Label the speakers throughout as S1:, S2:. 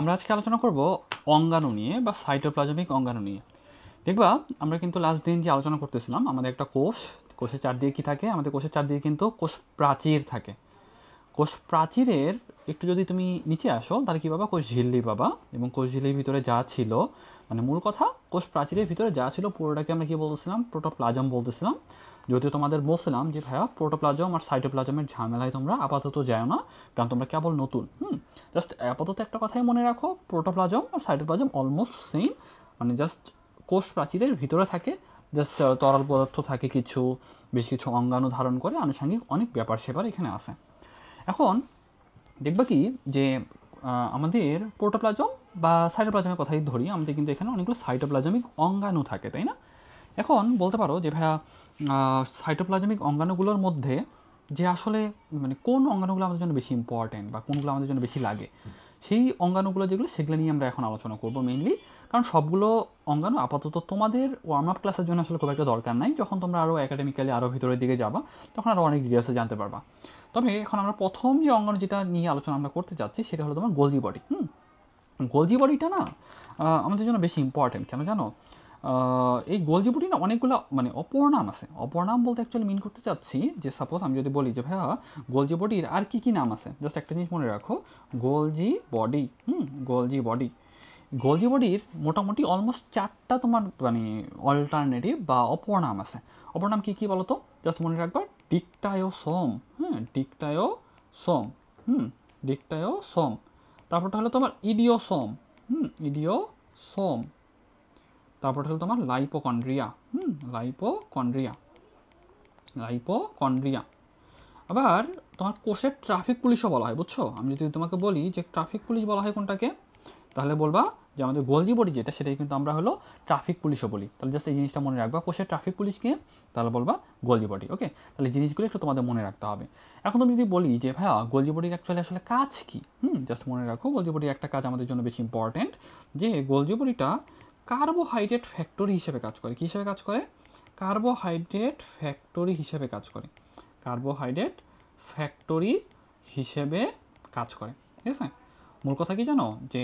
S1: আমরা আজকে আলোচনা করব অঙ্গাণু নিয়ে বা সাইটোপ্লাজমিক অঙ্গাণু নিয়ে। দেখবা আমরা কিন্তু লাস্ট দিন যে আলোচনা করতেছিলাম আমাদের একটা কোষের চারদিকে কী থাকে, আমাদের কোষের চারদিকে কিন্তু কোষ প্রাচীর থাকে। কোষ প্রাচীরের একটু যদি তুমি নিচে আসো তাহলে কী পাবা, কোষ ঝিল্লি পাবা। এবং কোষ ঝিল্লির ভিতরে যা ছিল, মানে মূল কথা কোষ প্রাচীরের ভিতরে যা ছিল পুরোটাকে আমরা কী বলতেছিলাম, প্রোটোপ্লাজম বলতেছিলাম। যদিও তোমাদের বলছিলাম যে ভাইয়া প্রোটোপ্লাজম আর সাইটোপ্লাজমের ঝামেলায় তোমরা আপাতত যাও না, কারণ তোমরা কেবল নতুন। জাস্ট আপাতত একটা কথাই মনে রাখো, প্রোটোপ্লাজম আর সাইটোপ্লাজম অলমোস্ট সেম, মানে জাস্ট কোষ প্রাচীরের ভিতরে থাকে, জাস্ট তরল পদার্থ থাকে কিছু, বেশ কিছু অঙ্গাণু ধারণ করে, আনুষঙ্গিক অনেক ব্যাপার সেবার এখানে আছে। এখন দেখবা কি যে আমাদের প্রোটোপ্লাজম বা সাইটোপ্লাজমের কথাই ধরি, আমাদের কিন্তু এখানে অনেকগুলো সাইটোপ্লাজমিক অঙ্গাণু থাকে, তাই না? এখন বলতে পারো যে ভাইয়া সাইটোপ্লাজমিক অঙ্গাণুগুলোর মধ্যে যে আসলে মানে কোন অঙ্গাণুগুলো আমাদের জন্য বেশি ইম্পর্ট্যান্ট বা কোনগুলো আমাদের জন্য বেশি লাগে, সেই অঙ্গাণুগুলো যেগুলো সেগুলো নিয়ে আমরা এখন আলোচনা করব মেইনলি। কারণ সবগুলো অঙ্গাণু আপাতত তোমাদের ওয়ার্ম আপ ক্লাসের জন্য আসলে খুব একটা দরকার নাই। যখন তোমরা আরও একাডেমিক্যালি আরও ভিতরের দিকে যাবা তখন আরও অনেক ডিটেলসে জানতে পারবা। তবে এখন আমরা প্রথম যে অঙ্গাণু যেটা নিয়ে আলোচনা আমরা করতে যাচ্ছি সেটা হলো তোমার গোলজি বডি। গোলজি বডিটা না আমাদের জন্য বেশি ইম্পর্ট্যান্ট, কেন জানো? এই গোলজি বডি না অনেকগুলো মানে অপরনাম আছে। অপরনাম বলতে অ্যাকচুয়ালি মিন করতে চাচ্ছি যে সাপোজ আমি যদি বলি যে ভাইয়া গোলজি বডির আর কী কী নাম আছে, জাস্ট একটা জিনিস মনে রাখো, Golgi body. Golgi body, Golgi বডির মোটামুটি অলমোস্ট 4টা তোমার মানে অল্টারনেটিভ বা অপরনাম আছে। অপরনাম কী কী বলো তো? জাস্ট মনে রাখবা, ডিকটায়োসোম। ডিকটায়োসোম। ডিকটায়োসোম। তারপরটা হলো তোমার ইডিওসোম। ইডিওসোম। তারপরটা হলো তোমার লাইপোকন্ড্রিয়া। লাইপোকন্ড্রিয়া। লাইপোকন্ড্রিয়া। আবার তোমার কোষের ট্রাফিক পুলিশও বলা হয়, বুঝছো? আমি যদি তোমাকে বলি যে ট্রাফিক পুলিশ বলা হয় কোনটাকে, তাহলে বলবা যে আমাদের গোলজি বডি যেটা সেটাই কিন্তু আমরা হলো ট্রাফিক পুলিশও বলি। তাহলে জাস্ট এই জিনিসটা মনে রাখবা, কোষের ট্রাফিক পুলিশকে তাহলে বলবা গোলজি বডি। ওকে, তাহলে জিনিসগুলো একটু তোমাদের মনে রাখতে হবে। এখন তুমি যদি বলি যে ভাইয়া গোলজি বডির অ্যাকচুয়ালি আসলে কাজ কি, জাস্ট মনে রাখো গোলজি বডির একটা কাজ আমাদের জন্য বেশি ইম্পর্ট্যান্ট, যে গোলজি বডিটা কার্বোহাইড্রেট ফ্যাক্টরি হিসেবে কাজ করে। কী হিসেবে কাজ করে? কার্বোহাইড্রেট ফ্যাক্টরি হিসেবে কাজ করে। কার্বোহাইড্রেট ফ্যাক্টরি হিসেবে কাজ করে, ঠিক আছে? মূল কথা কি জানো, যে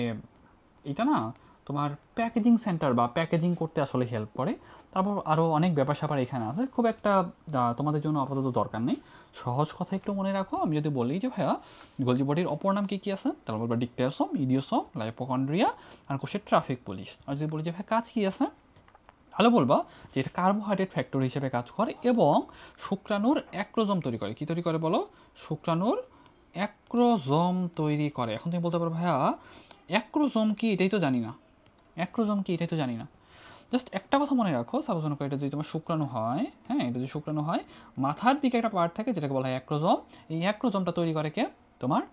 S1: এটা না তোমার প্যাকেজিং সেন্টার বা প্যাকেজিং করতে আসলে হেল্প করে। তারপর আরও অনেক ব্যাপার স্যাপার এখানে আছে, খুব একটা তোমাদের জন্য আপাতত দরকার নেই। সহজ কথা একটু মনে রাখো, আমি যদি বলি যে ভাইয়া গোলজি বডির অপর নাম কী কী আছে, তাহলে বলবো ডিকটায়োসোম, ইডিওসোম, লাইপোকন্ড্রিয়া আর কোষের ট্রাফিক পুলিশ। আর যদি বলি যে ভাই কাজ কী আছে, তাহলে বলবা যে এটা কার্বোহাইড্রেট ফ্যাক্টরি হিসেবে কাজ করে এবং শুক্রাণুর অ্যাক্রোজোম তৈরি করে। কী তৈরি করে বলো? শুক্রাণুর অ্যাক্রোজোম তৈরি করে। এখন তুমি বলতে পারো ভাইয়া অ্যাক্রোজোম কি, এটাই তো জানি না। অ্যাক্রোজোম কি, এটাই তো জানি না। জাস্ট একটা কথা মনে রাখো, সাপোজ মনে করো এটা যদি তোমার শুক্রাণু হয়, এটা যদি শুক্রাণু হয়, মাথার দিকে একটা পার্ট থাকে যেটাকে বলা হয় অ্যাক্রোজোম। এই অ্যাক্রোজোমটা তৈরি করে কে? তোমার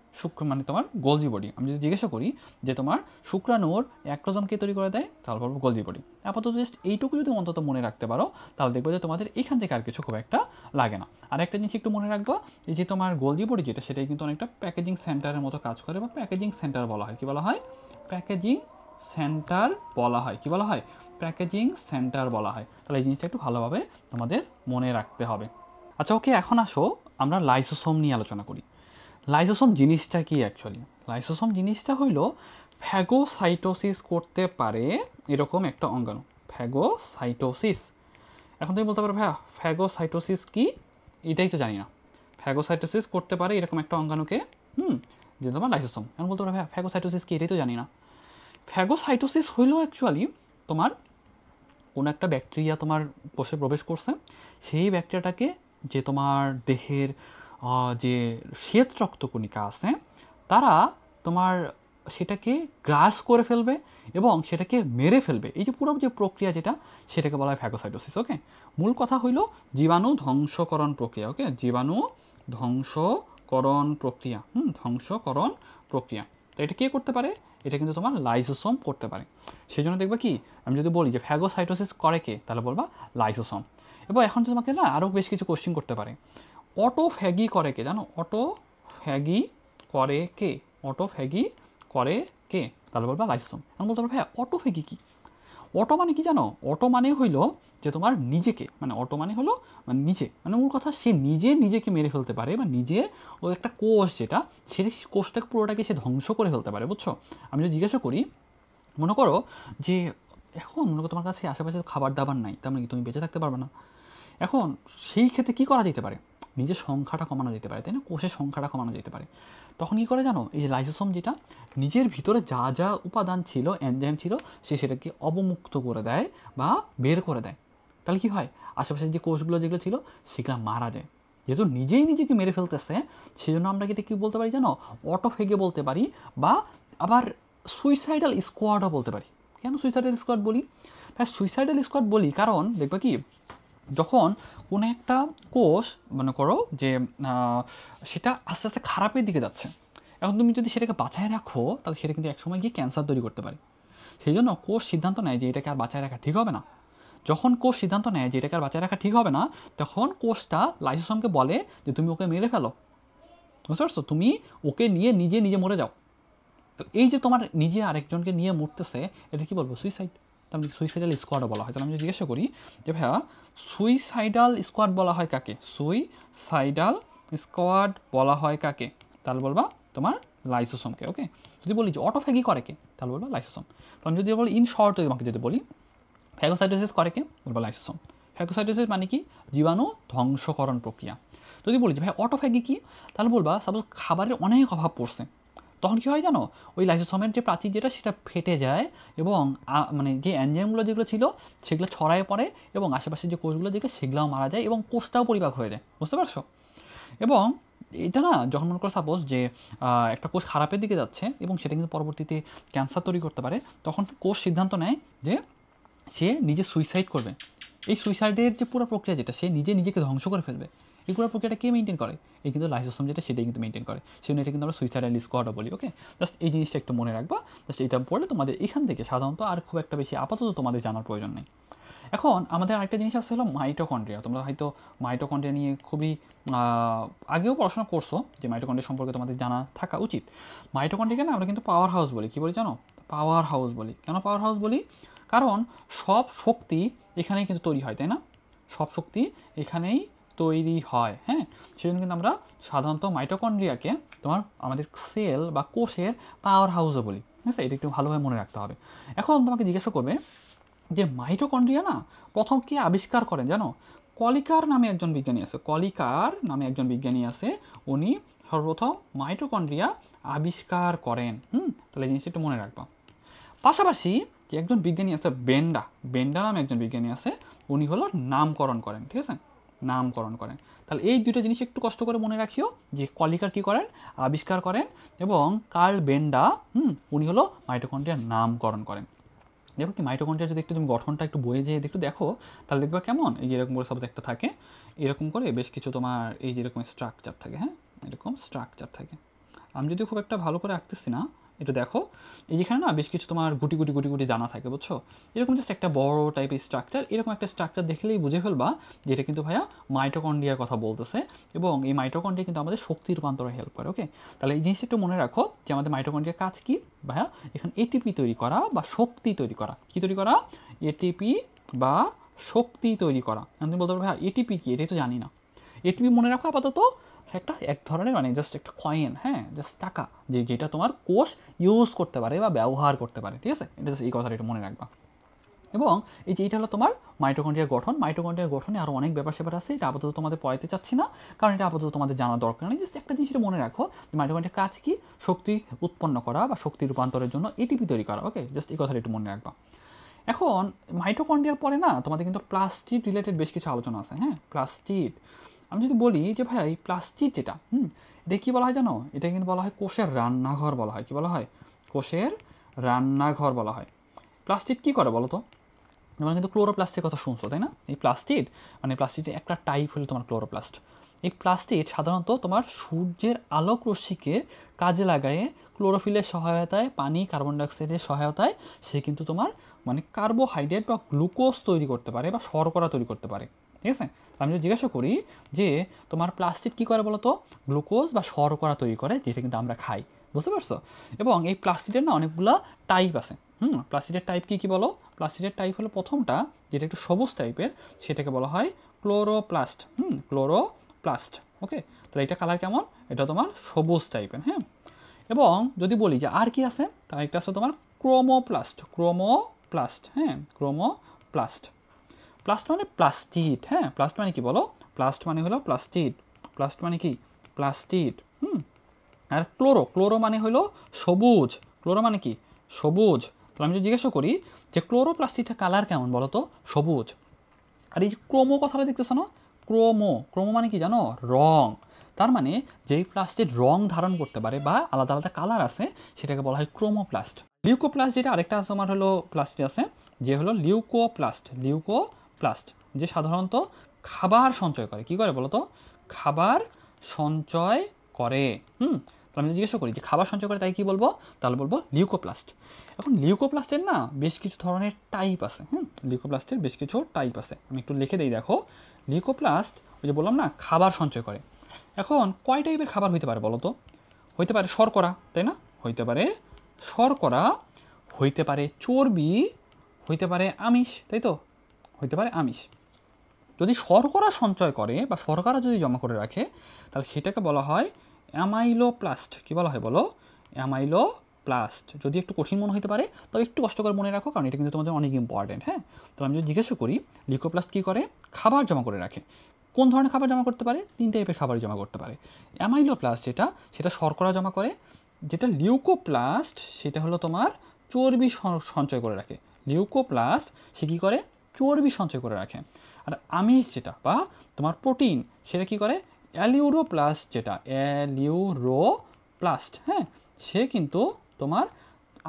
S1: মানে তোমার গোলজি বডি। আমি যদি জিজ্ঞাসা করি যে তোমার শুক্রাণুর অ্যাক্রোজোম কে তৈরি করে দেয়, তাহলে বলবো গোলজি বডি। আপাতত জাস্ট এইটুকু যদি অন্তত মনে রাখতে পারো তাহলে দেখবো যে তোমাদের এখান থেকে আর কিছু খুব একটা লাগে না। আর একটা জিনিস একটু মনে রাখবো, এই যে তোমার গোলজি বডি যেটা, সেটাই কিন্তু অনেকটা প্যাকেজিং সেন্টারের মতো কাজ করে বা প্যাকেজিং সেন্টার বলা হয়। কী বলা হয়? প্যাকেজিং সেন্টার বলা হয়। কী বলা হয়? প্যাকেজিং সেন্টার বলা হয়। তাহলে এই জিনিসটা একটু ভালোভাবে তোমাদের মনে রাখতে হবে। আচ্ছা ওকে, এখন আসো আমরা লাইসোসোম নিয়ে আলোচনা করি। লাইসোসোম জিনিসটা কি অ্যাকচুয়ালি? লাইসোসোম জিনিসটা হইল ফ্যাগোসাইটোসিস করতে পারে এরকম একটা অঙ্গাণু, ফ্যাগোসাইটোসিস। এখন তুমি বলতে পারো ভাইয়া ফ্যাগোসাইটোসিস কি, এটাই তো জানি না। ফ্যাগোসাইটোসিস করতে পারে এরকম একটা অঙ্গাণুকে, যে তোমার লাইসোসোম। এখন বলতে পারো ভাইয়া ফ্যাগোসাইটোসিস কি, এটাই তো জানি না। ফ্যাগোসাইটোসিস হইল অ্যাকচুয়ালি তোমার কোনো একটা ব্যাকটেরিয়া তোমার কোষে প্রবেশ করছে, সেই ব্যাকটেরিয়াটাকে যে তোমার দেহের যে শ্বেত রক্তকণিকা আছে তারা তোমার সেটাকে গ্রাস করে ফেলবে এবং সেটাকে মেরে ফেলবে। এই যে পুরো যে প্রক্রিয়া যেটা, সেটাকে বলা হয় ফ্যাগোসাইটোসিস। ওকে, মূল কথা হইল জীবাণু ধ্বংসকরণ প্রক্রিয়া। ওকে, জীবাণু ধ্বংসকরণ প্রক্রিয়া। ধ্বংসকরণ প্রক্রিয়া। তো এটা কে করতে পারে? এটা কিন্তু তোমার লাইসোসোম করতে পারে। সেই জন্য দেখবা কি, আমি যদি বলি যে ফ্যাগোসাইটোসিস করে কে, তাহলে বলবা লাইসোসোম। এবং এখন তোমাকে না আরও বেশ কিছু কোশ্চিন করতে পারে, অটোফ্যাগি করে কে জানো? অটোফ্যাগি করে কে? অটোফ্যাগি করে কে? তাহলে বলবা লাইসোসোম। আমি বলতে পারবো হ্যাঁ অটোফ্যাগি কি? অটো মানে কি জানো, অটো মানে হইলো যে তোমার নিজেকে, মানে অটো মানে হলো মানে নিজে, মানে মূল কথা সে নিজে নিজেকে মেরে ফেলতে পারে, বা নিজে ও একটা কোষ যেটা, সে কোষটাকে পুরোটাকে সে ধ্বংস করে ফেলতে পারে, বুঝছো। আমি যদি জিজ্ঞাসা করি, মনে করো যে এখন মনে করো তোমার কাছে আশেপাশে খাবার দাবার নাই, তার মানে কি তুমি বেঁচে থাকতে পারবে না। এখন সেই ক্ষেত্রে কী করা যেতে পারে, নিজের সংখ্যাটা কমানো যেতে পারে, তাই না, কোষের সংখ্যাটা কমানো যেতে পারে। তখন কী করে জানো, এই যে লাইসোসোম যেটা নিজের ভিতরে যা যা উপাদান ছিল, এনজাইম ছিল, সে সেটাকে অবমুক্ত করে দেয় বা বের করে দেয়। তাহলে কী হয়, আশেপাশে যে কোষগুলো যেগুলো ছিল সেগুলো মারা যায়। যেহেতু নিজেই নিজেকে মেরে ফেলতেছে, সেই জন্য আমরা এটা কী বলতে পারি জানো, অটোফেগে বলতে পারি, বা আবার সুইসাইডাল স্কোয়াডও বলতে পারি। কেন সুইসাইডাল স্কোয়াড বলি? হ্যাঁ, সুইসাইডাল স্কোয়াড বলি কারণ দেখবা কি, যখন কোনো একটা কোষ মনে করো যে সেটা আস্তে আস্তে খারাপের দিকে যাচ্ছে, এখন তুমি যদি সেটাকে বাঁচায় রাখো তাহলে সেটা কিন্তু একসময় গিয়ে ক্যান্সার তৈরি করতে পারে। সেই জন্য কোষ সিদ্ধান্ত নেয় যে এটাকে আর বাঁচায় রাখা ঠিক হবে না। যখন কোষ সিদ্ধান্ত নেয় যে এটাকে আর বাঁচায় রাখা ঠিক হবে না, তখন কোষটা লাইসোসোমকে বলে যে তুমি ওকে মেরে ফেলো, বুঝতে পারছো, তুমি ওকে নিয়ে নিজে নিজে মরে যাও। তো এই যে তোমার নিজে আরেকজনকে নিয়ে মরতেছে, এটা কি বলবো, সুইসাইড। তার মানে সুইসাইডাল স্কোয়াডও বলা হয়। তাহলে আমি যদি জিজ্ঞাসা করি যে ভাইয়া সুইসাইডাল স্কোয়াড বলা হয় কাকে, সুইসাইডাল স্কোয়াড বলা হয় কাকে, তাহলে বলবা তোমার লাইসোসোমকে। ওকে, যদি বলি যে অটোফ্যাগি করে কে, তাহলে বলবো লাইসোসোম। তাহলে যদি বলি ইন শর্ট তোমাকে যদি বলি ফ্যাগোসাইটোসিস করে কে, বলবো লাইসোসোম। ফ্যাগোসাইটোসিস মানে কি, জীবাণু ধ্বংসকরণ প্রক্রিয়া। যদি বলি যে ভাই অটোফ্যাগি কি, তাহলে বলবা সাপোজ খাবারের অনেক অভাব পড়ছে, তখন কী হয় জানো, ওই লাইসোসোমের যে প্রাচীর যেটা সেটা ফেটে যায়, এবং মানে যে এনজাইমগুলো যেগুলো ছিল সেগুলো ছড়ায় পড়ে, এবং আশেপাশে যে কোষগুলো যেগুলো সেগুলোও মারা যায়, এবং কোষটাও পরিপাক হয়ে যায়, বুঝতে পারছো। এবং এটা না, যখন মনে করো সাপোজ যে একটা কোষ খারাপের দিকে যাচ্ছে এবং সেটা কিন্তু পরবর্তীতে ক্যান্সার তৈরি করতে পারে, তখন কোষ সিদ্ধান্ত নেয় যে সে নিজে সুইসাইড করবে। এই সুইসাইডের যে পুরো প্রক্রিয়া যেটা, সে নিজে নিজেকে ধ্বংস করে ফেলবে, এই পুরো প্রক্রিয়াটা কে মেনটেন করে, এই কিন্তু লাইসোসোম যেটা সেটাই কিন্তু মেনটেন করে। সেজন্য এটা কিন্তু আমরা সুইসাইডাল স্কোয়াডও বলি। ওকে, জাস্ট এই জিনিসটা একটু মনে রাখবা। জাস্ট এটা পড়লে তোমাদের এখান থেকে সাধারণত আর খুব একটা বেশি আপাতত তোমাদের জানার প্রয়োজন নেই। এখন আমাদের আরেকটা জিনিস আছে হলো মাইটোকন্ড্রিয়া। তোমরা হয়তো মাইটোকন্ড্রিয়া নিয়ে খুবই আগেও পড়াশোনা করছো, যে মাইটোকন্ড্রিয়া সম্পর্কে তোমাদের জানা থাকা উচিত। মাইটোকন্ড্রিয়াকে না আমরা কিন্তু পাওয়ার হাউস বলি। কী বলি জানো, পাওয়ার হাউস বলি। কেন পাওয়ার হাউস বলি, কারণ সব শক্তি এখানেই কিন্তু তৈরি হয়, তাই না, সব শক্তি এখানেই তৈরি হয়। হ্যাঁ, সেজন্য কিন্তু আমরা সাধারণত মাইটোকন্ড্রিয়াকে তোমার আমাদের সেল বা কোষের পাওয়ার হাউসও বলি। ঠিক আছে, এটা একটু ভালোভাবে মনে রাখতে হবে। এখন তোমাকে জিজ্ঞাসা করবে যে মাইটোকন্ড্রিয়া না প্রথম কে আবিষ্কার করেন জানো, কলিকার নামে একজন বিজ্ঞানী আছে, কলিকার নামে একজন বিজ্ঞানী আছে, উনি সর্বপ্রথম মাইটোকন্ড্রিয়া আবিষ্কার করেন। তাহলে এই জিনিসটা একটু মনে রাখবা। পাশাপাশি যে একজন বিজ্ঞানী আছে বেন্ডা, বেন্ডা নামে একজন বিজ্ঞানী আছে, উনি হলো নামকরণ করেন। ঠিক আছে, নামকরণ করেন। তাহলে এই দুটো জিনিস একটু কষ্ট করে মনে রাখিও, যে কলিকার কী করেন, আবিষ্কার করেন, এবং কার্ল বেন্ডা উনি হলো মাইটোকন্ড্রিয়ার নামকরণ করেন। দেখো কি মাইটোকন্ড্রিয়া যদি একটু তুমি গঠনটা একটু বইয়ে যেয়ে একটু দেখো, তাহলে দেখবা কেমন, এই যে এরকম করে সাপোজ একটা থাকে, এরকম করে বেশ কিছু তোমার এই যে এরকম স্ট্রাকচার থাকে। হ্যাঁ, এরকম স্ট্রাকচার থাকে। আমি যদি খুব একটা ভালো করে আঁকতেছি না, একটু দেখো, এই যেখানে না বেশ কিছু তোমার গুটি গুটি গুটি গুটি জানা থাকে, বুঝছো, এরকম জাস্ট একটা বড় টাইপের স্ট্রাকচার। এরকম একটা স্ট্রাকচার দেখলেই বুঝে ফেলবা যে এটা কিন্তু ভাইয়া মাইটোকন্ড্রিয়ার কথা বলতেছে, এবং এই মাইটোকন্ড্রিয়া কিন্তু আমাদের শক্তি রূপান্তরে হেল্প করে। ওকে, তাহলে এই জিনিসটা একটু মনে রাখো যে আমাদের মাইটোকন্ড্রিয়ার কাজ কি ভাইয়া, এখানে এটিপি তৈরি করা বা শক্তি তৈরি করা। কি তৈরি করা, এটিপি বা শক্তি তৈরি করা। তুমি বলতে পারো ভাইয়া এটিপি কি, এটাই তো জানি না। এটিপি মনে রাখো আপাতত একটা এক ধরনের মানে জাস্ট একটা কয়েন, হ্যাঁ, জাস্ট টাকা, যেটা তোমার কোষ ইউজ করতে পারে বা ব্যবহার করতে পারে। ঠিক আছে, এটা এই কথাটা একটু মনে রাখবা। এবং এই যে এইটা হলো তোমার মাইটোকন্ড্রিয়ার গঠন। মাইটোকন্ড্রিয়ার গঠনে আরও অনেক ব্যাপার স্যাপার আছে, এটা আপাতত তোমাদের পড়াতে চাচ্ছি না, কারণ এটা আপাতত তোমাদের জানার দরকার নেই। জাস্ট একটা জিনিস মনে রাখো যে মাইটোকন্ড্রিয়ার কাজ কি, শক্তি উৎপন্ন করা বা শক্তি রূপান্তরের জন্য এটিপি তৈরি করা। ওকে, জাস্ট এই কথাটা একটু মনে রাখবা। এখন মাইটোকন্ড্রিয়ার পরে না তোমাদের কিন্তু প্লাস্টিড রিলেটেড বেশ কিছু আলোচনা আছে। হ্যাঁ, প্লাস্টিড, আমি যদি বলি যে ভাই এই প্লাস্টিড যেটা এটা কী বলা হয় জানো, এটা কিন্তু বলা হয় কোষের রান্নাঘর বলা হয়। কি বলা হয়, কোষের রান্নাঘর বলা হয়। প্লাস্টিড কী করে বলো তো, তোমরা কিন্তু ক্লোরোপ্লাস্টের কথা শুনছো, তাই না। এই প্লাস্টিড মানে প্লাস্টিডের একটা টাইপ হলো তোমার ক্লোরোপ্লাস্ট। এই প্লাস্টিড সাধারণত তোমার সূর্যের আলোক রশ্মিকে কাজে লাগায়ে ক্লোরোফিলের সহায়তায়, পানি কার্বন ডাইঅক্সাইডের সহায়তায় সে কিন্তু তোমার মানে কার্বোহাইড্রেট বা গ্লুকোজ তৈরি করতে পারে বা শর্করা তৈরি করতে পারে। ঠিক আছে, আমি যদি জিজ্ঞাসা করি যে তোমার প্লাস্টিড কী করে বলো তো, গ্লুকোজ বা শর্করা তৈরি করে, যেটা কিন্তু আমরা খাই, বুঝতে পারছো। এবং এই প্লাস্টিডের না অনেকগুলো টাইপ আছে। প্লাস্টিডের টাইপ কি বলো? প্লাস্টিডের টাইপ হলো প্রথমটা, যেটা একটু সবুজ টাইপের, সেটাকে বলা হয় ক্লোরোপ্লাস্ট। ক্লোরোপ্লাস্ট। ওকে, তাহলে এটা কালার কেমন? এটা তোমার সবুজ টাইপের। হ্যাঁ, এবং যদি বলি যে আর কি আছে, তার একটা আছে তোমার ক্রোমোপ্লাস্ট। ক্রোমোপ্লাস্ট, হ্যাঁ, ক্রোমোপ্লাস্ট। প্লাস্ট মানে প্লাস্টিড। হ্যাঁ, প্লাস্ট মানে কি বলো? প্লাস্ট মানে হলো প্লাস্টিড। প্লাস্ট মানে কি? প্লাস্টিড। আর ক্লোরো মানে হলো সবুজ। ক্লোরো মানে কি? সবুজ। তাহলে আমি যদি জিজ্ঞাসা করি যে ক্লোরোপ্লাস্টিডটা কালার কেমন বলো তো? সবুজ। আর এই যে ক্রোমো কথাটা দেখতেছো না? ক্রোমো মানে কি জানো? রং। তার মানে যেই প্লাস্টিড রং ধারণ করতে পারে বা আলাদা আলাদা কালার আছে, সেটাকে বলা হয় ক্রোমোপ্লাস্ট। লিউকোপ্লাস্ট, যেটা আরেকটা তোমার হলো প্লাস্টিড আছে, যে হলো লিউকোপ্লাস্ট, যে সাধারণত খাবার সঞ্চয় করে। কি করে বলো তো? খাবার সঞ্চয় করে। তাহলে আমি জিজ্ঞাসা করি যে খাবার সঞ্চয় করে, তাই কি বলবো? তাহলে বলবো লিউকোপ্লাস্ট। এখন লিউকোপ্লাস্টের না বেশ কিছু ধরনের টাইপ আছে। লিউকোপ্লাস্টের বেশ কিছু টাইপ আছে, আমি একটু লিখে দিই, দেখো। লিউকোপ্লাস্ট, ওই যে বললাম না খাবার সঞ্চয় করে। এখন কয় টাইপের খাবার হইতে পারে বলো তো? হইতে পারে শর্করা, তাই না? হইতে পারে শর্করা, হইতে পারে চর্বি, হইতে পারে আমিষ, তাই তো? হইতে পারে আমিষ। যদি শর্করা সঞ্চয় করে বা শর্করা যদি জমা করে রাখে, তাহলে সেটাকে বলা হয় অ্যামাইলোপ্লাস্ট। কি বলা হয় বলো? অ্যামাইলোপ্লাস্ট। যদি একটু কঠিন মনে হতে পারে, তবে একটু কষ্ট করে মনে রাখো, কারণ এটা কিন্তু তোমাদের অনেক ইম্পর্টেন্ট। হ্যাঁ, তো আমি যদি জিজ্ঞাসা করি লিউকোপ্লাস্ট কী করে? খাবার জমা করে রাখে। কোন ধরনের খাবার জমা করতে পারে? 3 টাইপের খাবার জমা করতে পারে। অ্যামাইলোপ্লাস্ট সেটা শর্করা জমা করে। যেটা লিউকোপ্লাস্ট সেটা হলো তোমার চর্বি সঞ্চয় করে রাখে। লিউকোপ্লাস্ট সে কী করে? চর্বি সঞ্চয় করে রাখে। আর আমিষ যেটা বা তোমার প্রোটিন, সেটা কি করে? অ্যালিউরোপ্লাস্ট, অ্যালিউরোপ্লাস্ট, হ্যাঁ, সে কিন্তু তোমার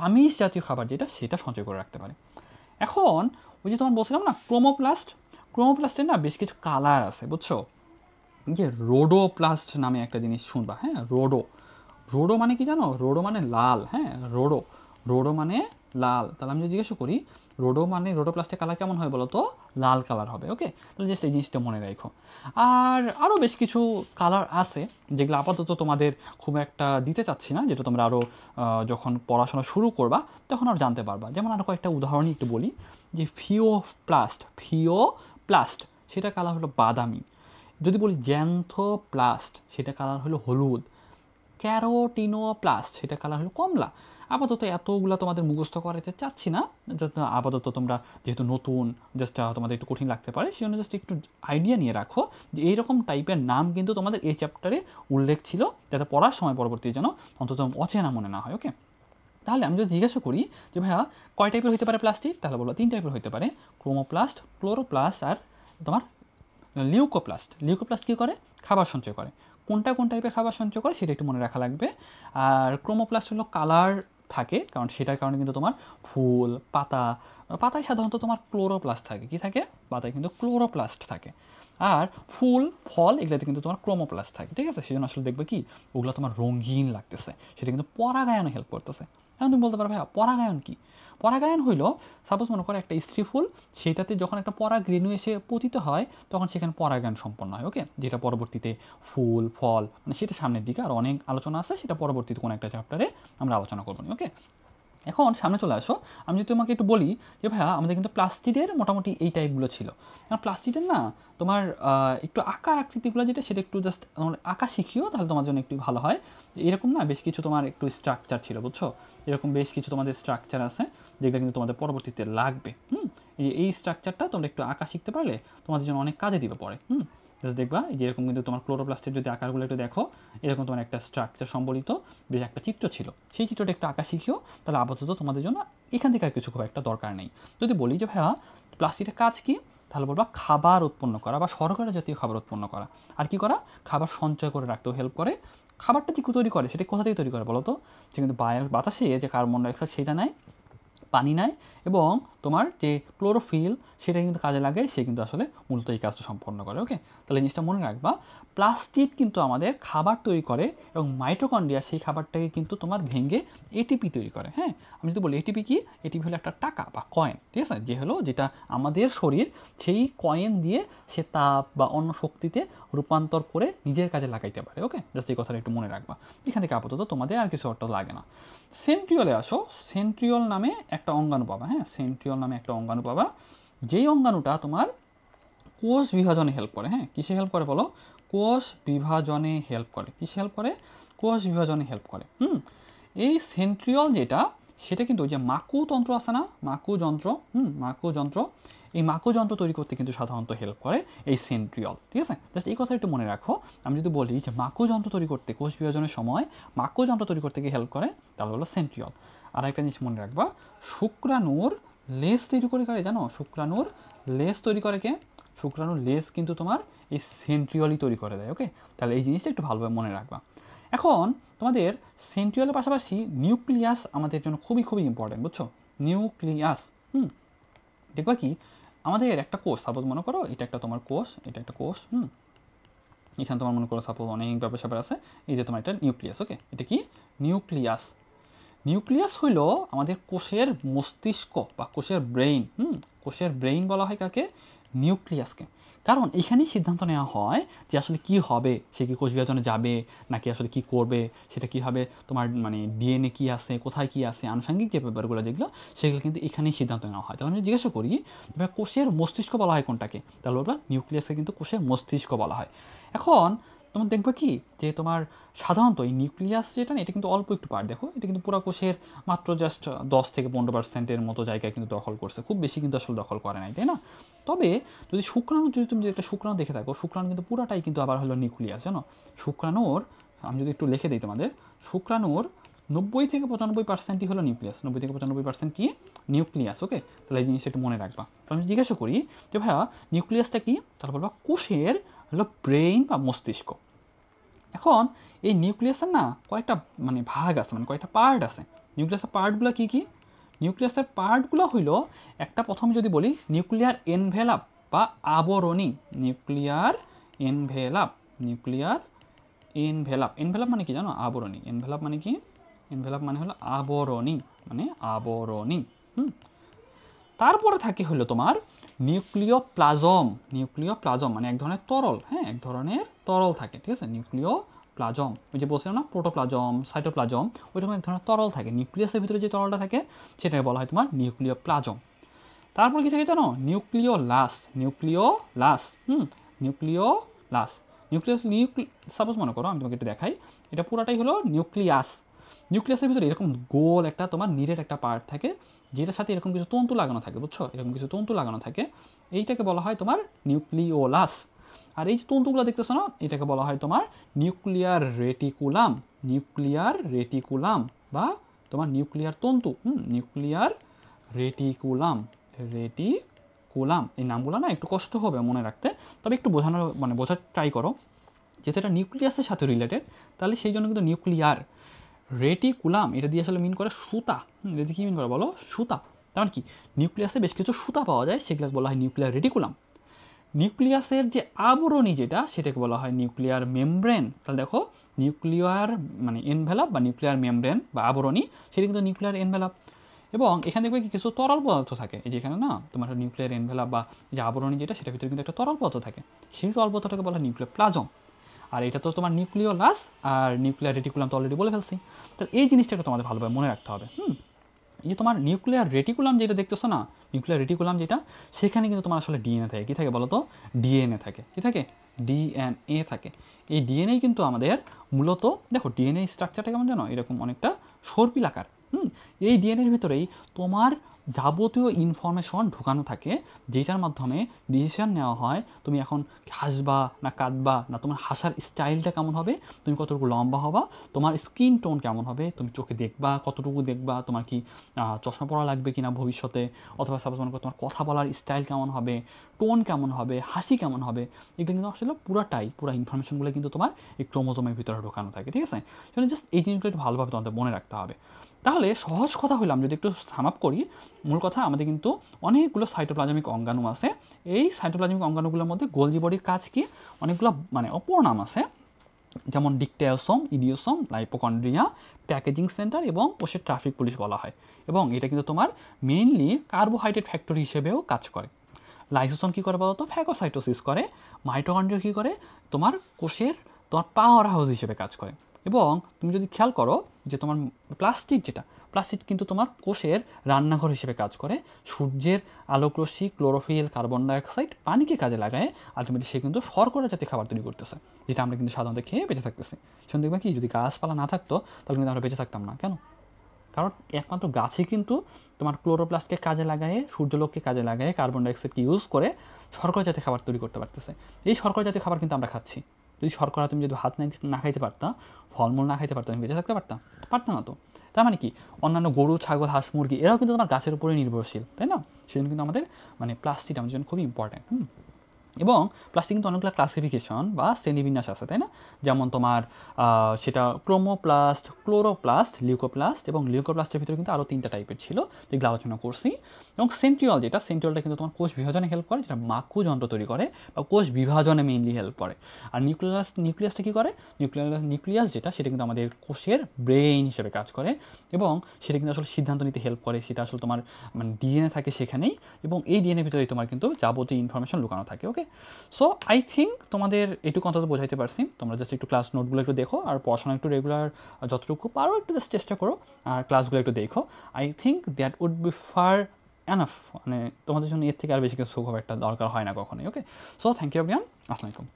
S1: আমিষ জাতীয় খাবার যেটা, সেটা সঞ্চয় করে রাখতে পারে। এখন ওই যে তোমার বলছিলাম না ক্রোমোপ্লাস্টের না বেশ কিছু কালার আছে, বুঝছো? যে রোডোপ্লাস্ট নামে একটা জিনিস শুনবা। হ্যাঁ, রোডো মানে কি জানো? রোডো মানে লাল। হ্যাঁ, রোডো মানে লাল। তাহলে আমি যদি জিজ্ঞাসা করি রোডোপ্লাস্টের কালার কেমন হয় বলো তো? লাল কালার হবে। ওকে, তাহলে জাস্ট এই জিনিসটা মনে রাখো। আর আরও বেশ কিছু কালার আছে, যেগুলো আপাতত তোমাদের খুব একটা দিতে চাচ্ছি না, যেটা তোমরা আরও যখন পড়াশোনা শুরু করবা তখন আর জানতে পারবা। যেমন আরও কয়েকটা উদাহরণই একটু বলি, যে ফিওপ্লাস্ট সেটা কালার হলো বাদামি। যদি বলি জ্যান্থোপ্লাস্ট, সেটা কালার হলো হলুদ। ক্যারোটিনোপ্লাস্ট, সেটা কালার হলো কমলা। আপাতত এতগুলো তোমাদের মুখস্থ করাতে চাচ্ছি না, আপাতত তোমরা যেহেতু নতুন, জাস্ট তোমাদের একটু কঠিন লাগতে পারে, সেই জন্য জাস্ট একটু আইডিয়া নিয়ে রাখো যে এইরকম টাইপের নাম কিন্তু তোমাদের এই চ্যাপ্টারে উল্লেখ ছিল, যাতে পড়ার সময় পরবর্তী যেন অন্তত অচেনা মনে না হয়। ওকে, তাহলে আমি যদি জিজ্ঞাসা করি যে ভাইয়া কয় টাইপের হতে পারে প্লাস্টিক, তাহলে বলবো 3 টাইপের হতে পারে, ক্রোমোপ্লাস্ট, ক্লোরোপ্লাস্ট আর তোমার লিউকোপ্লাস্ট কী করে? খাবার সঞ্চয় করে। কোন টাইপের খাবার সঞ্চয় করে সেটা একটু মনে রাখা লাগবে। আর ক্রোমোপ্লাস্ট হলো কালার থাকে, কারণ সেটার কারণে কিন্তু তোমার ফুল, পাতায় সাধারণত তোমার ক্লোরোপ্লাস্ট থাকে। কি থাকে? পাতায় কিন্তু ক্লোরোপ্লাস্ট থাকে। আর ফুল, ফল এগুলোতে কিন্তু তোমার ক্রোমোপ্লাস্ট থাকে। ঠিক আছে, সেজন্য আসলে দেখবে কি ওগুলো তোমার রঙিন লাগতেছে, সেটা কিন্তু পরাগায়নে হেল্প করতেছে। এখন তুমি বলতে পারো ভাইয়া পরাগায়ন কি? পরাগায়ন হইল, সাপোজ মনে করো একটা স্ত্রী ফুল, সেটাতে যখন একটা পরাগ রেণু এসে পতিত হয়, তখন সেখানে পরাগায়ন সম্পন্ন হয়। ওকে, যেটা পরবর্তীতে ফুল, ফল, মানে সেটা সামনের দিকে আর অনেক আলোচনা আছে, সেটা পরবর্তীতে কোনো একটা চ্যাপ্টারে আমরা আলোচনা করবো। ওকে, এখন সামনে চলে আসো, আমি যদি তোমাকে একটু বলি যে ভাইয়া আমাদের কিন্তু প্লাস্টিডের মোটামুটি এই টাইপগুলো ছিল। কারণ প্লাস্টিডের না তোমার একটু আকার আকৃতিগুলো যেটা, সেটা একটু জাস্ট আঁকা শিখিও, তাহলে তোমার জন্য একটু ভালো হয়। এরকম না বেশ কিছু তোমার একটু স্ট্রাকচার ছিল, বুঝছো? এরকম বেশ কিছু তোমাদের স্ট্রাকচার আছে, যেগুলো কিন্তু তোমাদের পরবর্তীতে লাগবে। এই স্ট্রাকচারটা তোমরা একটু আঁকা শিখতে পারলে তোমাদের জন্য অনেক কাজে দিবে পরে। জাস্ট দেখবা যে এরকম কিন্তু তোমার ক্লোরোপ্লাস্টের যদি আকারগুলো একটু দেখো, এরকম তোমার একটা স্ট্রাকচার সম্বলিত বেশ একটা চিত্র ছিল, সেই চিত্রটা একটু আঁকা শিখিও, তাহলে আপাতত তোমাদের জন্য এখান থেকে আর কিছু খুব একটা দরকার নেই। যদি বলি যে ভাইয়া প্লাস্টিকের কাজ কি, তাহলে বলবা খাবার উৎপন্ন করা বা শর্করা জাতীয় খাবার উৎপন্ন করা। আর কি করা? খাবার সঞ্চয় করে রাখতেও হেল্প করে। খাবারটা কি তৈরি করে, সেটা কোথা থেকে তৈরি করে বলো তো? সে কিন্তু বাতাসে যে কার্বন ডাইঅক্সাইড সেটা নেয়, পানি নেয়, এবং তোমার যে ক্লোরোফিল সেটা কিন্তু কাজে লাগে, সে কিন্তু আসলে মূলত এই কাজটা সম্পন্ন করে। ওকে, তাহলে জিনিসটা মনে রাখবা, প্লাস্টিড কিন্তু আমাদের খাবার তৈরি করে, এবং মাইটোকন্ড্রিয়া সেই খাবারটাকে কিন্তু তোমার ভেঙে এটিপি তৈরি করে। হ্যাঁ, আমি যদি বলি এটিপি কি? এটিপি হলো একটা টাকা বা কয়েন। ঠিক আছে, যে হলো যেটা আমাদের শরীর সেই কয়েন দিয়ে সে তাপ বা অন্য শক্তিতে রূপান্তর করে নিজের কাজে লাগাইতে পারে। ওকে, জাস্ট এই কথাটা একটু মনে রাখবা। এখান থেকে আপাতত তোমাদের আর কিছু একটা লাগে না। সেন্ট্রিওলে আসো। সেন্ট্রিওল নামে একটা অঙ্গাণু পাবা, হ্যাঁ, সেন্ট্রিওল নামে একটা অঙ্গাণু পাবা, যেই অঙ্গাণুটা তোমার কোষ বিভাজনে হেল্প করে। হ্যাঁ, কিসে হেল্প করে বলো? কোষ বিভাজনে হেল্প করে। কিসে হেল্প করে? কোষ বিভাজনে হেল্প করে। এই সেন্ট্রিওল যেটা, সেটা কিন্তু ওই যে মাকুতন্ত্র আছে না, মাকুযন্ত্র, মাকুযন্ত্র, এই মাকুযন্ত্র তৈরি করতে কিন্তু সাধারণত হেল্প করে এই সেন্ট্রিওল। ঠিক আছে, জাস্ট এই কথা একটু মনে রাখো। আমি যদি বলি যে মাকুযন্ত্র তৈরি করতে, কোষ বিভাজনের সময় মাকুযন্ত্র তৈরি করতে গিয়ে হেল্প করে, তাহলে হলো সেন্ট্রিওল। আর একটা জিনিস মনে রাখবা, শুক্রাণুর লেজ তৈরি করে কারে জানো? শুক্রাণুর লেজ তৈরি করে কে? শুক্রাণুর লেজ কিন্তু তোমার এই সেন্ট্রিওলই তৈরি করে দেয়। ওকে, তাহলে এই জিনিসটা একটু ভালোভাবে মনে রাখবা। এখন তোমাদের সেন্ট্রিওলের পাশাপাশি নিউক্লিয়াস আমাদের জন্য খুবই খুবই ইম্পর্টেন্ট, বুঝছো? নিউক্লিয়াস, দেখবা কি আমাদের একটা কোষ, সাপোজ মনে করো এটা একটা তোমার কোষ, এটা একটা কোষ, এখানে তোমার মনে করো সাপোজ অনেক ব্যাপার স্যাপার আছে, এই যে তোমার এটা নিউক্লিয়াস। ওকে, এটা কি? নিউক্লিয়াস। নিউক্লিয়াস হইল আমাদের কোষের মস্তিষ্ক বা কোষের ব্রেইন। কোষের ব্রেইন বলা হয় কাকে? নিউক্লিয়াসকে। কারণ এখানেই সিদ্ধান্ত নেওয়া হয় যে আসলে কি হবে, সে কি কোষ বিভাজনে যাবে নাকি আসলে কি করবে, সেটা কি হবে, তোমার মানে ডিএনএ কি আছে, কোথায় কি আছে, আনুষঙ্গিক যে ব্যাপারগুলো যেগুলো, সেগুলো কিন্তু এখানেই সিদ্ধান্ত নেওয়া হয়। তাহলে আমি জিজ্ঞাসা করি এবার কোষের মস্তিষ্ক বলা হয় কোনটাকে? তাহলে ওটা নিউক্লিয়াসকে কিন্তু কোষের মস্তিষ্ক বলা হয়। এখন তোমার দেখবে কি যে তোমার সাধারণত এই নিউক্লিয়াস যেটা না, এটা কিন্তু অল্প একটু পার্ট, দেখো এটা কিন্তু পুরো কোষের মাত্র জাস্ট 10-15% মতো জায়গায় কিন্তু দখল করছে, খুব বেশি কিন্তু আসলে দখল করে নাই, তাই না? তবে যদি শুক্রাণু, যদি তুমি একটা শুক্রাণু দেখে থাকো, শুক্রাণু কিন্তু পুরাটাই কিন্তু আবার হলো নিউক্লিয়াস, জানো? শুক্রাণুর, আমি যদি একটু লিখে দিই তোমাদের, শুক্রাণুর 90-95%ই হলো নিউক্লিয়াস, 90-95% কি? নিউক্লিয়াস। ওকে, তাহলে এই জিনিসটা একটু মনে রাখবা। তো আমি জিজ্ঞাসা করি যে ভাইয়া নিউক্লিয়াসটা কি, তাহলে বলবা কোষের হলো ব্রেইন বা মস্তিষ্ক। এখন এই নিউক্লিয়াসের না কয়েকটা মানে ভাগ আছে, মানে কয়েকটা পার্ট আছে। নিউক্লিয়াসের পার্টগুলো কী কী? নিউক্লিয়াসের পার্টগুলো হইল, একটা প্রথমে যদি বলি নিউক্লিয়ার এনভেলাপ বা আবরণী। Nuclear envelope, nuclear envelope, envelope মানে কি জানো? আবরণী। এনভেলাপ মানে কি? এনভেলাপ মানে হলো আবরণী, মানে আবরণী। তারপরে থাকে হলো তোমার নিউক্লিয় প্লাজম। নিউক্লিয় প্লাজম মানে এক ধরনের তরল, হ্যাঁ, এক ধরনের তরল থাকে। ঠিক আছে, নিউক্লিয় প্লাজম, ওই যে বলছিলাম না প্রোটোপ্লাজম, সাইটোপ্লাজম, ওইরকম এক ধরনের তরল থাকে। নিউক্লিয়াসের ভিতরে যে তরলটা থাকে সেটাকে বলা হয় তোমার নিউক্লিয় প্লাজম। তারপর কি থাকে জানো? Nucleolus. Nucleolus, nucleolus, nucleus, suppose মনে করো আমি তোমাকে একটু দেখাই, এটা পুরাটাই হলো নিউক্লিয়াস। নিউক্লিয়াসের ভিতরে এরকম গোল একটা তোমার নীরের একটা পার্ট থাকে, যেটার সাথে এরকম কিছু তন্তু লাগানো থাকে, বুঝছো? এরকম কিছু তন্তু লাগানো থাকে, এইটাকে বলা হয় তোমার নিউক্লিওলাস। আর এই যে তন্তুগুলো দেখতেছো না, এটাকে বলা হয় তোমার নিউক্লিয়ার রেটিকুলাম। নিউক্লিয়ার রেটিকুলাম বা তোমার নিউক্লিয়ার তন্তু, নিউক্লিয়ার রেটিকুলাম। রেটিকুলাম, এই নামগুলো না একটু কষ্ট হবে মনে রাখতে, তবে একটু বোঝানোর মানে বোঝার ট্রাই করো, যেহেতু এটা নিউক্লিয়াসের সাথে রিলেটেড, তাহলে সেই জন্য কিন্তু নিউক্লিয়ার রেটিকুলাম এটা দিয়ে আসলে মিন করে সুতা। এটা কি মিন করে বলো? সুতা। তার মানে কি নিউক্লিয়াসে বেশ কিছু সুতা পাওয়া যায়, সেগুলো বলা হয় নিউক্লিয়ার রেটিকুলাম। নিউক্লিয়াসের যে আবরণী যেটা, সেটাকে বলা হয় নিউক্লিয়ার মেমব্রেন। তাহলে দেখো নিউক্লিয়ার মানে এনভেলাপ বা নিউক্লিয়ার মেমব্রেন বা আবরণী, সেটা কিন্তু নিউক্লিয়ার এনভেলাপ। এবং এখানে দেখবে কি কিছু তরল পদার্থ থাকে, এই যে এখানে না তোমার নিউক্লিয়ার এনভেলাপ বা যে আবরণী যেটা, সেটার ভিতরে কিন্তু একটা তরল পদার্থ থাকে, সেই তরল পদার্থটাকে বলা হয় নিউক্লিয়ার প্লাজম। আর এটা তো তোমার নিউক্লিওলাস আর নিউক্লিয়ার রেটিকুলাম তো অলরেডি বলে ফেলছি। তাহলে এই জিনিসটাকে তোমাদের ভালোভাবে মনে রাখতে হবে। এই যে তোমার নিউক্লিয়ার রেটিকুলাম যেটা দেখতেছো না, নিউক্লিয়ার রেটিকুলাম যেটা, সেখানে কিন্তু তোমার আসলে ডিএনএ থাকে। কী থাকে বলো তো? ডিএনএ থাকে। কী থাকে? ডিএনএ থাকে। এই ডিএনএ কিন্তু আমাদের মূলত, দেখো ডিএনএ স্ট্রাকচারটা কেমন জানো? এরকম অনেকটা সর্পিলাকার। এই ডিএনএর ভিতরেই তোমার যাবতীয় ইনফরমেশন ঢুকানো থাকে, যেটার মাধ্যমে ডিসিশন নেওয়া হয় তুমি এখন হাসবা না কাঁদবা, না তোমার হাসার স্টাইলটা কেমন হবে, তুমি কতটুকু লম্বা হবা, তোমার স্কিন টোন কেমন হবে, তুমি চোখে দেখবা কতটুকু দেখবা, তোমার কি চশমা পরা লাগবে কিনা ভবিষ্যতে, অথবা সাপোজ মনে করো তোমার কথা বলার স্টাইল কেমন হবে, টোন কেমন হবে, হাসি কেমন হবে, এগুলো কিন্তু আসলে পুরো ইনফরমেশনগুলো কিন্তু তোমার এই ক্রোমোজোমের ভিতরে ঢোকানো থাকে। ঠিক আছে, সেজন্য জাস্ট এই জিনিসগুলো একটু ভালোভাবে তোমাদের মনে রাখতে হবে। তাহলে সহজ কথা হইলাম যদি একটু সাম আপ করি, মূল কথা আমাদের কিন্তু অনেকগুলো সাইটোপ্লাজমিক অঙ্গাণু আছে। এই সাইটোপ্লাজমিক অঙ্গাণুগুলোর মধ্যে গোলজি বডির কাজ কি, অনেকগুলো মানে অপর নাম আছে, যেমন ডিকটায়োসোম, ইডিওসোম, লাইপোকন্ড্রিয়া, প্যাকেজিং সেন্টার এবং কোষের ট্রাফিক পুলিশ বলা হয়। এবং এটা কিন্তু তোমার মেইনলি কার্বোহাইড্রেট ফ্যাক্টরি হিসেবেও কাজ করে। লাইসোসোম কী করে বলতো? ফ্যাগোসাইটোসিস করে। মাইটোকন্ড্রিয়া কী করে? তোমার কোষের তোমার পাওয়ার হাউস হিসেবে কাজ করে। এবং তুমি যদি খেয়াল করো যে তোমার প্লাস্টিড কিন্তু তোমার কোষের রান্নাঘর হিসেবে কাজ করে। সূর্যের আলোকরশ্মি, ক্লোরোফিল, কার্বন ডাইঅক্সাইড, পানিকে কাজে লাগায় আলটিমেটলি সে কিন্তু শর্করা জাতীয় খাবার তৈরি করতেছে, যেটা আমরা কিন্তু সাধারণত খেয়ে বেঁচে থাকতেছি। শুনে দেখবা কি, যদি গাছপালা না থাকতো তাহলে কিন্তু আমরা বেঁচে থাকতাম না। কেন? কারণ একমাত্র গাছই কিন্তু তোমার ক্লোরোপ্লাস্টকে কাজে লাগায়, সূর্যালোককে কাজে লাগায়, কার্বন ডাইঅক্সাইডকে ইউজ করে শর্করা জাতীয় খাবার তৈরি করতে পারতেছে। এই শর্করা জাতীয় খাবার কিন্তু আমরা খাচ্ছি। যদি শর্করা তুমি যদি ভাত না খাইতে পারতা, ফলমূল না খাইতে পারতাম, তুমি বেঁচে থাকতে পারতাম? পারতাম না তো। তার মানে কি, অন্যান্য গরু, ছাগল, হাঁস, মুরগি এরাও কিন্তু তোমার গাছের উপরে নির্ভরশীল, তাই না? সেজন্য কিন্তু আমাদের মানে প্লাস্টিক আমাদের জন্য খুবই ইম্পর্ট্যান্ট। এবং প্লাস্টিক কিন্তু অনেকগুলো ক্লাসিফিকেশন বা শ্রেণীবিন্যাস আছে, তাই না? যেমন তোমার সেটা ক্রোমোপ্লাস্ট, ক্লোরোপ্লাস্ট, লিউকোপ্লাস্ট, এবং লিউকোপ্লাস্টের ভিতরে কিন্তু আরও 3টা টাইপের ছিল, যেগুলো আলোচনা করছি। এবং সেন্ট্রিওল, যেটা সেন্ট্রিওলটা কিন্তু তোমার কোষ বিভাজনে হেল্প করে, যেটা মাকু যন্ত্র তৈরি করে বা কোষ বিভাজনে মেইনলি হেল্প করে। আর নিউক্লিয়াসটা কী করে? নিউক্লিয়াস যেটা, সেটা কিন্তু আমাদের কোষের ব্রেইন হিসেবে কাজ করে, এবং সেটা কিন্তু আসলে সিদ্ধান্ত নিতে হেল্প করে। সেটা আসলে তোমার মানে ডিএনএ থাকে সেখানেই, এবং এই ডিএনএ ভিতরেই তোমার কিন্তু যাবতীয় ইনফরমেশন লুকানো থাকে। ওকে, সো আই থিঙ্ক তোমাদের এটুকু অন্তত বোঝাইতে পারছি। তোমরা জাস্ট একটু ক্লাস নোটগুলো একটু দেখো, আর পড়াশোনা একটু রেগুলার যতটুকু পারো একটু জাস্ট চেষ্টা করো, আর ক্লাসগুলো একটু দেখো। I think that would be far enough. মানে তোমাদের জন্য এর থেকে আর বেশি কিছু খুব একটা দরকার হয় না কখনোই। ওকে, সো থ্যাংক ইউ এভরিওয়ান, আসসালামু আলাইকুম।